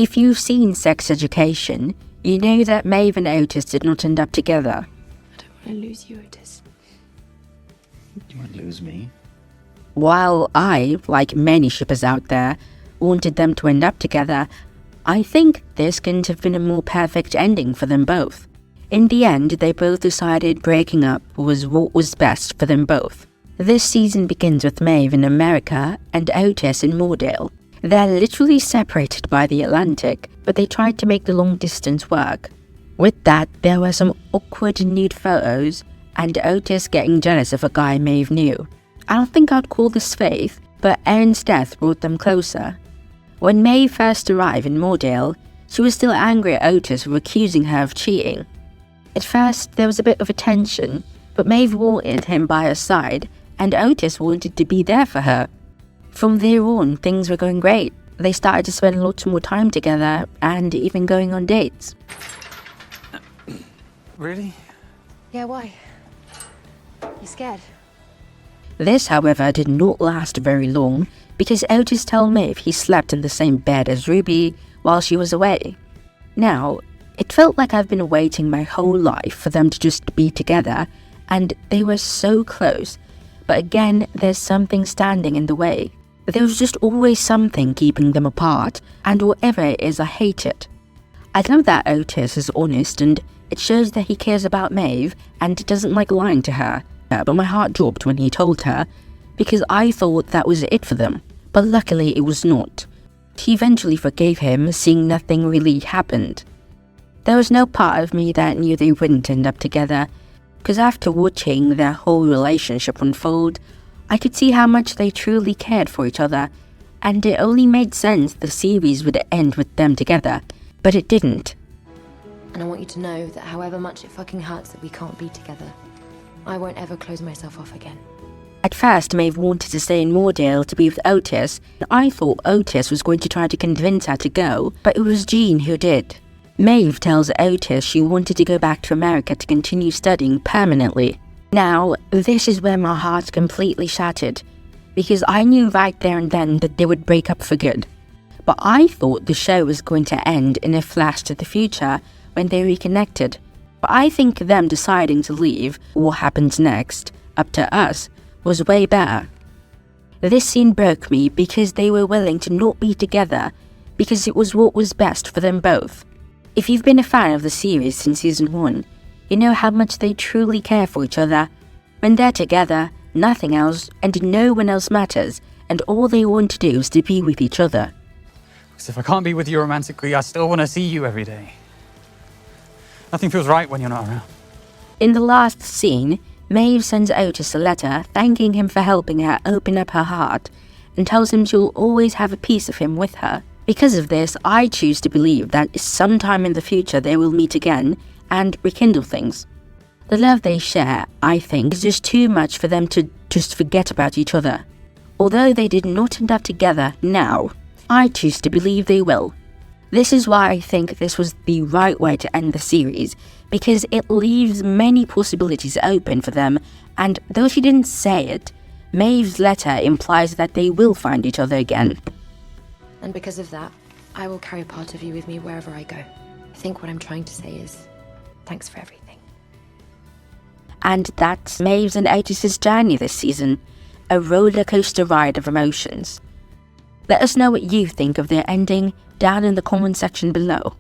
If you've seen Sex Education, you know that Maeve and Otis did not end up together. I don't want to lose you, Otis. You won't lose me. While I, like many shippers out there, wanted them to end up together, I think this couldn't have been a more perfect ending for them both. In the end, they both decided breaking up was what was best for them both. This season begins with Maeve in America and Otis in Moordale. They're literally separated by the Atlantic, but they tried to make the long distance work. With that, there were some awkward nude photos, and Otis getting jealous of a guy Maeve knew. I don't think I'd call this faith, but Erin's death brought them closer. When Maeve first arrived in Moordale, she was still angry at Otis for accusing her of cheating. At first, there was a bit of a tension, but Maeve wanted him by her side, and Otis wanted to be there for her. From there on, things were going great. They started to spend lots more time together, and even going on dates. Really? Yeah, why? You scared? This, however, did not last very long, because Otis told Maeve he slept in the same bed as Ruby while she was away. Now, it felt like I've been waiting my whole life for them to just be together, and they were so close. But again, there's something standing in the way. There was just always something keeping them apart, and whatever it is, I hate it. I love that Otis is honest, and it shows that he cares about Maeve and doesn't like lying to her. But my heart dropped when he told her, because I thought that was it for them. But luckily it was not. She eventually forgave him, seeing nothing really happened. There was no part of me that knew they wouldn't end up together, because after watching their whole relationship unfold, I could see how much they truly cared for each other, and it only made sense the series would end with them together, but it didn't. And I want you to know that however much it fucking hurts that we can't be together, I won't ever close myself off again. At first, Maeve wanted to stay in Moordale to be with Otis. I thought Otis was going to try to convince her to go, but it was Jean who did. Maeve tells Otis she wanted to go back to America to continue studying permanently. Now, this is where my heart completely shattered, because I knew right there and then that they would break up for good. But I thought the show was going to end in a flash to the future when they reconnected. But I think them deciding to leave, what happens next, up to us, was way better. This scene broke me because they were willing to not be together because it was what was best for them both. If you've been a fan of the series since season 1, you know how much they truly care for each other. When they're together, nothing else and no one else matters, and all they want to do is to be with each other. Because if I can't be with you romantically, I still want to see you every day. Nothing feels right when you're not around. In the last scene, Maeve sends Otis a letter thanking him for helping her open up her heart, and tells him she'll always have a piece of him with her. Because of this, I choose to believe that sometime in the future they will meet again and rekindle things. The love they share, I think, is just too much for them to just forget about each other. Although they did not end up together now, I choose to believe they will. This is why I think this was the right way to end the series, because it leaves many possibilities open for them, and though she didn't say it, Maeve's letter implies that they will find each other again. And because of that, I will carry part of you with me wherever I go. I think what I'm trying to say is, thanks for everything. And that's Maeve's and Otis's journey this season, a roller coaster ride of emotions. Let us know what you think of their ending down in the comment section below.